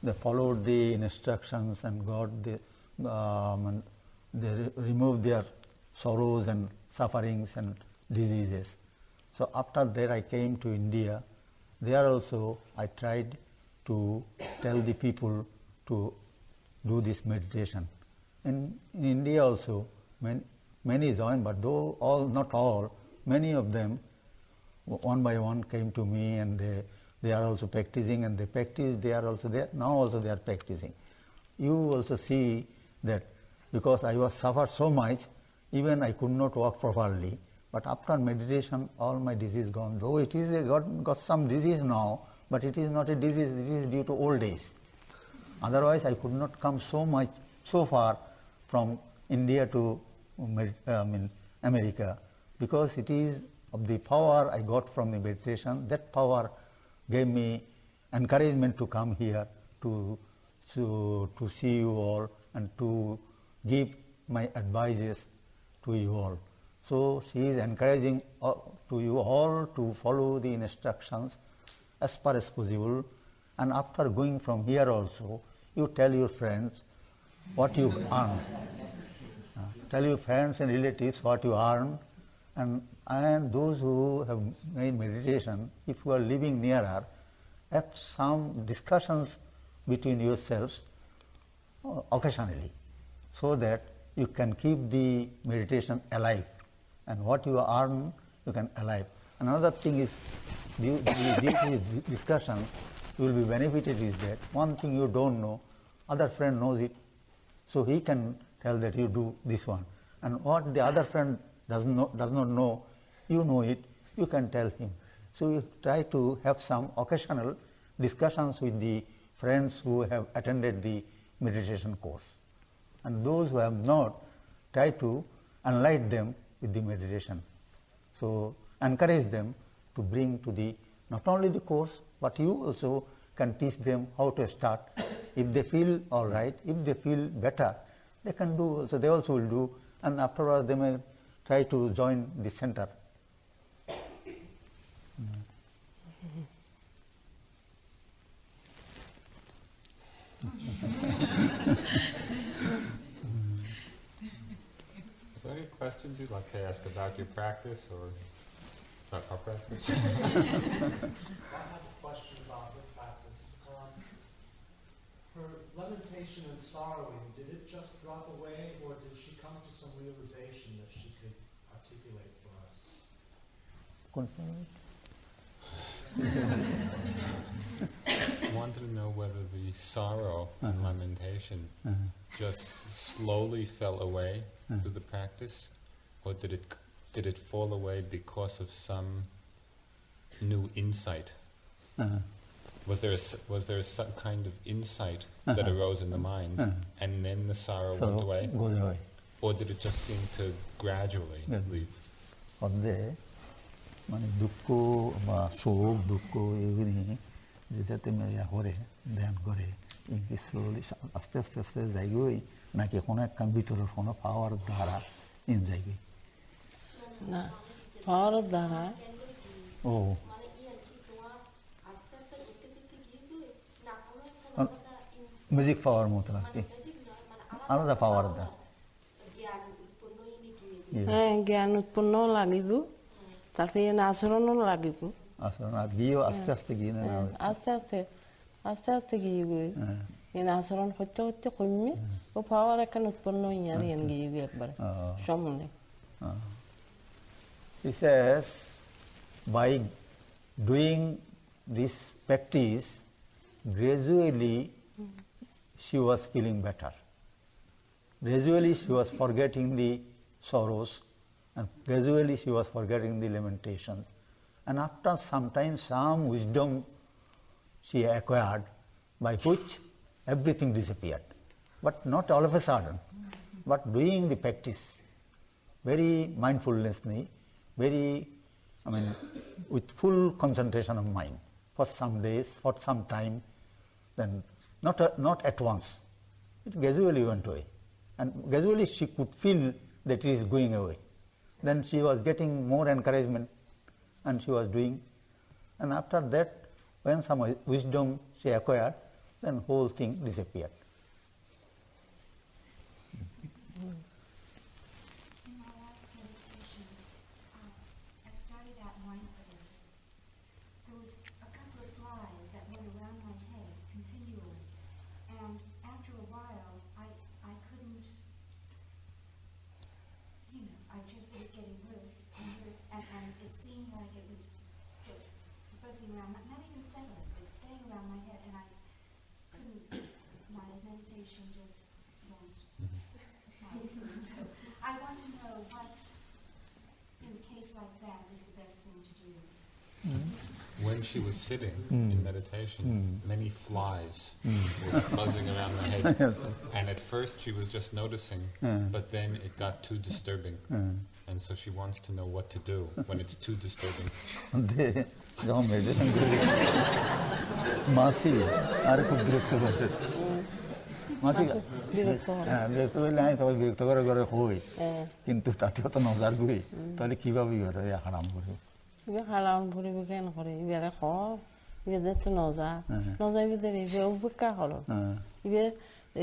they followed the instructions and got the, and they removed their sorrows and sufferings and diseases. So after that I came to India. There also I tried to tell the people to do this meditation. In India also many joined, but though not all, many of them one by one came to me, and they are also practicing, and they practice, they are also there, now also they are practicing. You also see that because I was suffered so much, even I could not walk properly, but after meditation all my disease gone. Though it is got some disease now, but it is not a disease, it is due to old age. Otherwise I could not come so far from India to America, because it is of the power I got from the meditation. That power gave me encouragement to come here to see you all and to give my advices to you all. So she is encouraging to you all to follow the instructions as far as possible, and after going from here also, you tell your friends what you earn. Tell your friends and relatives what you earn, and those who have made meditation, if you are living nearer, have some discussions between yourselves occasionally, so that you can keep the meditation alive, and what you earn you can alive. Another thing is, due to this discussion, you will be benefited is that one thing you don't know, other friend knows it, so he can tell that you do this one, and what the other friend does not know, you know it, you can tell him. So you try to have some occasional discussions with the friends who have attended the meditation course, and those who have not, try to enlighten them with the meditation. So encourage them to bring to the, not only the course, but you also can teach them how to start. If they feel all right, if they feel better, they can do, so they also will do, and afterwards they may try to join the center. Are there any questions you'd like to ask about your practice or about our practice? I have a question about her practice. Her lamentation and sorrowing, did it just drop away, or did she come to some realization that she could articulate for us? I wanted to know whether the sorrow and lamentation just slowly fell away through the practice, or did it fall away because of some new insight? Was there some kind of insight that arose in the mind, and then the sorrow went away? Goes away. Or did it just seem to gradually leave? মানে দুঃখ বা শোক দুঃখ এগুলি যেটাতে করে ধ্যান করে ইনকি স্লোলি আস্তে আস্তে আস্তে যাইগই নাকি কোনো একটা ভিতরের কোনো পাওয়ার দ্বারা ইন যাইবে না পাওয়ার দ্বারা ও ম্যাজিক পাওয়ার মতো আর কি আলাদা পাওয়ার দ্বারা হ্যাঁ জ্ঞান উৎপন্ন লাগিব তারপরে আচরণও লাগিব আচরণ আর গিয়েও আস্তে আস্তে গিয়ে না আস্তে আস্তে গিয়ে গই আচরণ করতে করতে কমবে ও পাওয়ার একটা উৎপন্ন ইয়ার ইয়ান গিয়ে গই একবার সমনে He says, by doing this practice, gradually she was feeling better. Gradually she was forgetting the sorrows, and gradually she was forgetting the lamentations. And after some time, some wisdom she acquired, by which everything disappeared. But not all of a sudden, but doing the practice very mindfulnessly, with full concentration of mind for some days, for some time, then not at once. It gradually went away, and gradually she could feel that it is going away. then she was getting more encouragement and she was doing. And after that, when some wisdom she acquired, then whole thing disappeared. In my last meditation, I started out mindfully. There was a couple of flies that went around my head continually, and after a while, I couldn't, it was getting worse and worse, and it seemed like it was just buzzing around, not even settling, but staying around my head, and I couldn't, my meditation just won't. I want to know what, in a case like that, is the best thing to do. When she was sitting in meditation, many flies were buzzing around the head. And at first she was just noticing, but then it got too disturbing. And so she wants to know what to do when it's too disturbing. যখন meditation করি মাসি আরে খুব বিরক্ত করে মাসি হ্যাঁ বিরক্ত করলে আমি তবে বিরক্ত করে করে হই কিন্তু তাতেও তো নজর গুই তাহলে কীভাবে ইয়ে হারাম করবো ইবে হারাম ভরিব কেন করে ইবে খ ইবে যেতে নজা নজা ভিতরে ইবে উপেক্ষা হলো ইবে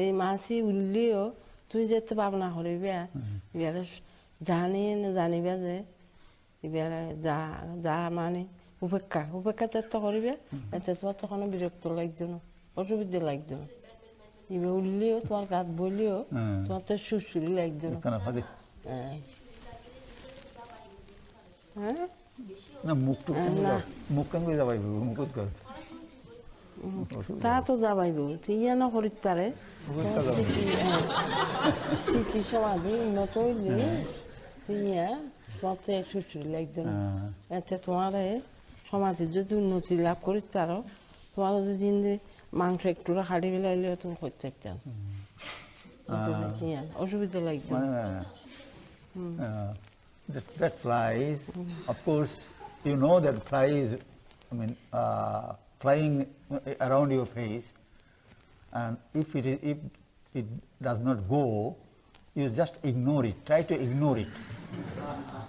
এই মাসি উল্লিও তুই যেতে ভাবনা করিবে ইবে জানি না জানিবে যে ইবে যা মানে উপেক্ষা চেষ্টা করিবে এতে তোমার তখন বিরক্ত লাগতো না অসুবিধা লাগতো না ইবে উল্লিও তোমার গাত বলিও তোমার তো সুরসুরি লাগতো না হ্যাঁ না মুখ কাঙ্গুই যাবাই মুখত গত তা তো যাবাইব ইয়া না করিত পারে স্মৃতি সমাধি উন্নত হইলে ইয়া তোমার তো সুরসুরি লাগতো না এতে তোমার সমাজের যদি উন্নতি লাভ করিতে পারো তোমার যদি মাংস একটু হাড়ি বেলাইলেও তুমি করতে থাকতাম অসুবিধা লাগতো that flies, of course, you know that fly is, flying around your face, and if it does not go, you just ignore it. Try to ignore it,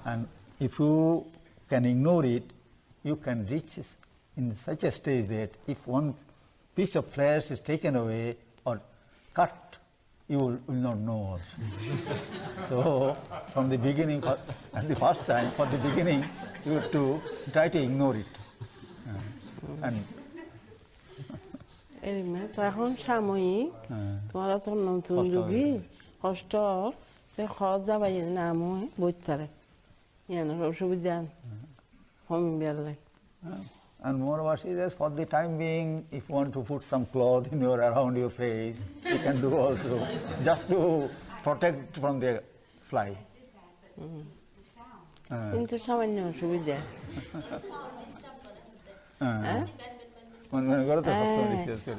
and if you can ignore it, you can reach in such a stage that if one piece of flesh is taken away or cut, you will not know. So, from the beginning, at the first time, for the beginning, you have to try to ignore it. And তো এখন সাময়িক তোমার তো নতুন যুগী কষ্ট খাওয়া যাবাই না মই বইতে পারে ইয়ানোর অসুবিধা কমি বেড়ালে And moreover, she says, for the time being, if you want to put some cloth around your face, you can do also, just to protect from the fly. কিন্তু সামান্য অসুবিধা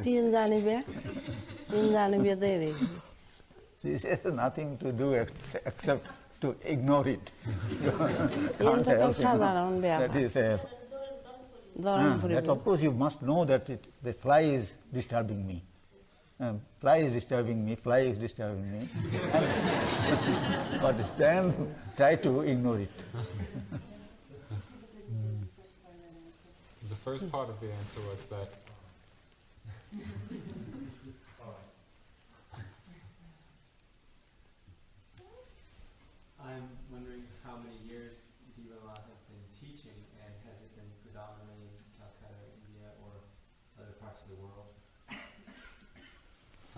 তিন জানিবে দেরি She says nothing to do except to ignore it. You can't help it. That is that of course you must know that the fly is disturbing me. Fly is disturbing me, fly is disturbing me. But then try to ignore it. The first part of the answer was that I'm wondering how many years Dipa has been teaching, and has it been predominantly in Calcutta, India, or other parts of the world?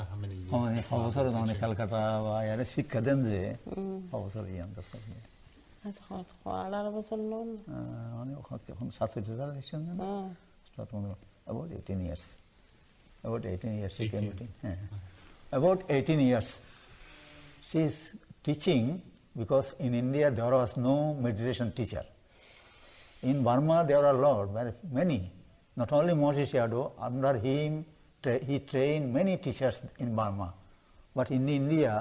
for how many years? অবসর মানে ক্যালকাটা বা এর শিক্ষা দেন যে অবসর ইয়ান দশ আচ্ছা 18 বছর নন মানে এখন 67,000 দিচ্ছেন না স্টার্ট মানে about 18 years. About 18 years she came to about 18 years. She is teaching because in India there was no meditation teacher. In Burma there are a lot, very many. Not only Maharishi Sayadaw, under him he trained many teachers in Burma. But in India,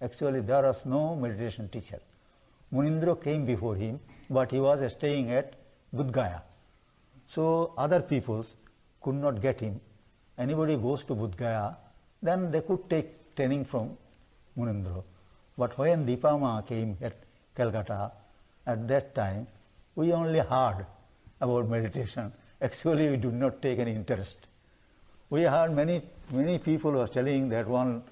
actually there was no meditation teacher. Munindra came before him, but he was staying at Bodh Gaya. So other peoples could not get him. Anybody goes to Bodh Gaya, then they could take training from Munindra. But when Dipa Ma came at Calcutta, at that time, we only heard about meditation. Actually, we do not take any interest. We heard many people were telling that one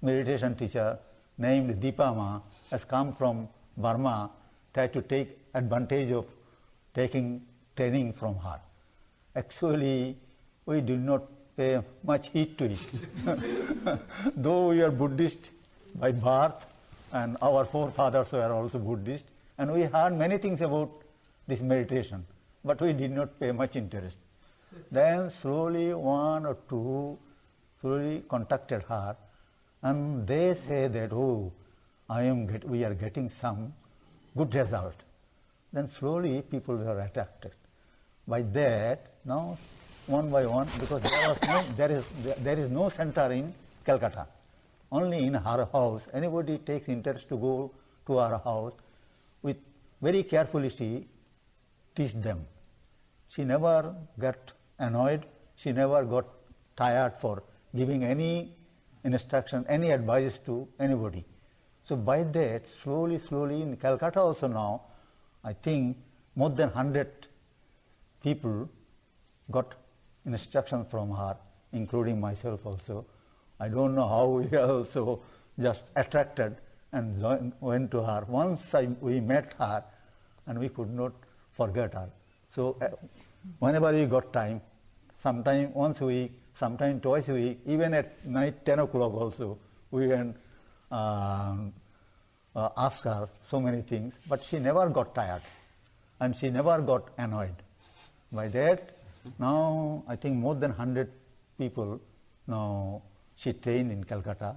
meditation teacher named Dipa has come from Burma, tried to take advantage of taking training from her. Actually, we did not pay much heed to it. Though we are Buddhist by birth, and our forefathers were also Buddhist, and we heard many things about this meditation, but we did not pay much interest. Then slowly one or two slowly contacted her, and they say that, oh, we are getting some good result. Then slowly people were attracted. By that, now one by one, because there is no center in Calcutta. Only in her house, anybody takes interest to go to her house, with very carefully she teach them. She never got annoyed, she never got tired for giving any instruction, any advice to anybody. So by that, slowly in Calcutta also now, I think more than 100 people got instruction from her, including myself also. I don't know how we are also just attracted and went to her. Once we met her, and we could not forget her. So whenever we got time, sometime once a week, sometime twice a week, even at night 10 o'clock also, we went ask her so many things, but she never got tired and she never got annoyed. By that, now I think more than 100 people now she trained in Calcutta,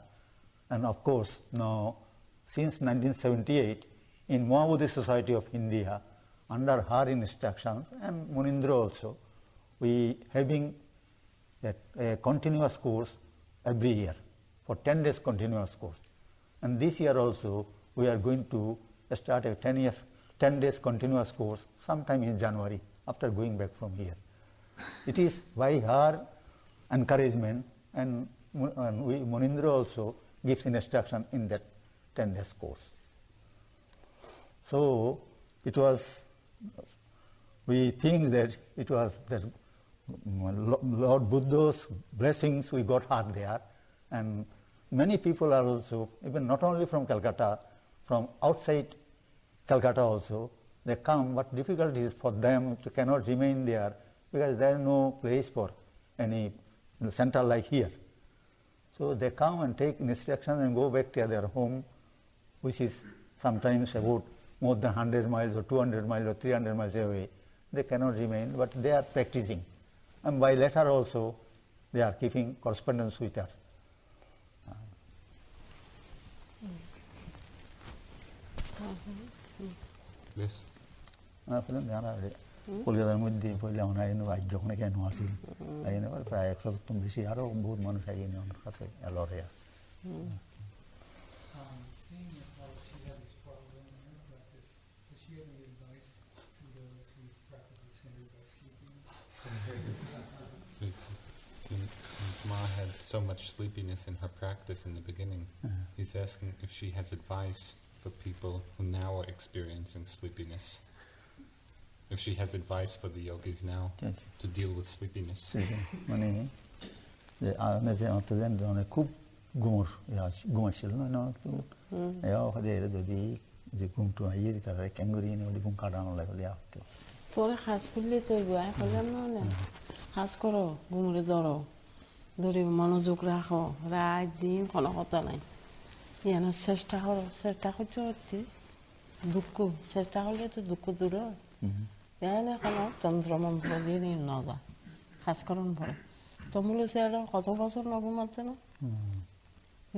and of course now since 1978 in Mahabodhi Society of India, under her instructions and Munindra also, we having a continuous course every year for 10 days continuous course. And this year also we are going to start a 10 days continuous course sometime in January after going back from here. It is by her encouragement, and Munindra also gives instruction in that 10 days course. So it was, we think that it was that Lord Buddha's blessings we got her there, and many people are also, even not only from Calcutta, from outside Calcutta also, they come, but difficulty is for them to cannot remain there because there is no place for any center like here. So they come and take instructions and go back to their home, which is sometimes about more than 100 miles or 200 miles or 300 miles away. They cannot remain, but they are practicing. And by letter also, they are keeping correspondence with her. Yes. কলকাতার মধ্যে পড়লে আমার আইন বাহ্য ওখানে কেন আসিল আইন প্রায় 100 বেশি আরও বহুত মানুষ আইন আমার কাছে এলরে Seeing as how she had this problem in her practice, does she have any advice to those whose practice is hindered by sleepiness? Since Ma had so much sleepiness in her practice in the beginning, he's asking if she has advice for people who now are experiencing sleepiness. If she has advice for the yogis now to deal with sleepiness. মানে যে অতদিন মানে খুব ঘুমাচ্ছিল না যদি যে ঘুমটু আইয়ে তারা ক্যাঙ্গুরি এনে ঘুম কাটানো লাগলে আসতো তোরা কাজ করলে তো করলাম না কাজ করো ঘুমরে ধরো ধরে মনোযোগ রাখো রাত দিন কোনো কথা নাই যেন চেষ্টা করো চেষ্টা করতে করতে দুঃখ চেষ্টা করলে তো দুঃখ দূর এনে কোনো তন্ত্রমন্ত্র দিয়ে নিয়ে না যা কাজ করুন পরে তোমরা সেটা কত বছর না ঘুমাতে না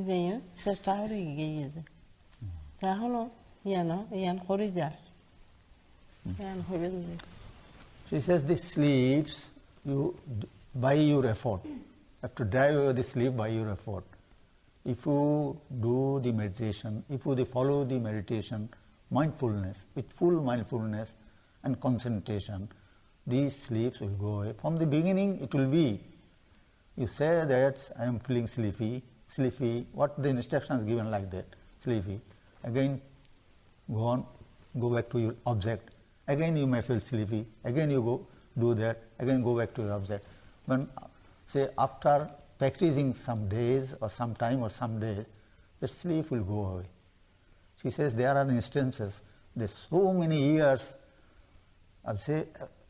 যাই চেষ্টা করে এগিয়ে যায় এখনও ইয়ান করে যাস ইয়ান হয়ে যায় She says this sleeps you by your effort. You have to drive away the sleep by your effort. If you do the meditation, if you follow the meditation, mindfulness, with full mindfulness and concentration, these sleeps will go away. From the beginning it will be, you say that I am feeling sleepy, what the instruction is given like that, sleepy. Again go on go back to your object. Again you may feel sleepy. Again you go do that. Again go back to your object. When, say, after practicing some days or some time or some days, the sleep will go away. She says there are instances, there's so many years. I'll say,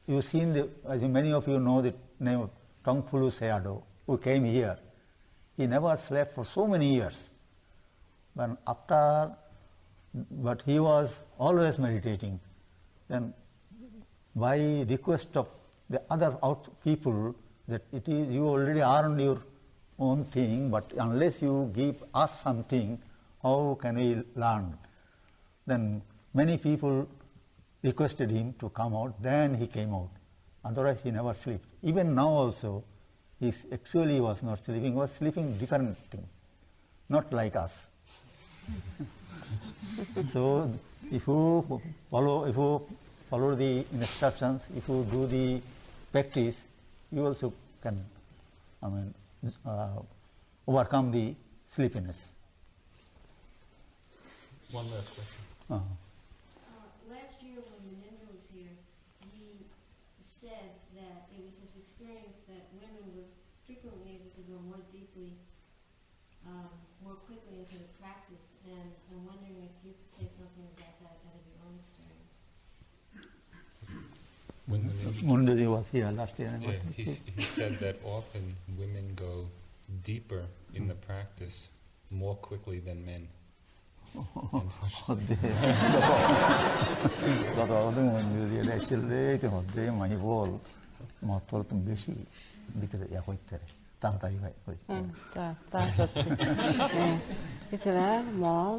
you've seen, as many of you know the name of Tongpulu Sayadaw, who came here. He never slept for so many years. But he was always meditating. Then by request of the other people, that it is, you already are on your own thing, but unless you give us something, how can we learn? Then many people requested him to come out, then he came out. Otherwise he never slept. Even now also, he actually was not sleeping, he was sleeping different thing, not like us. So if you follow the instructions, if you do the practice, you also can, overcome the sleepiness. One last question. Last year when Menendra was here, he said that it was his experience that women were frequently able to go more deeply, more quickly into the practice, and I'm wondering if you could say something about that out of your own experience. When Mundaji was here last year. yeah, he said that often women go deeper in the practice more quickly than men. তা সত্যি এছাড়া মন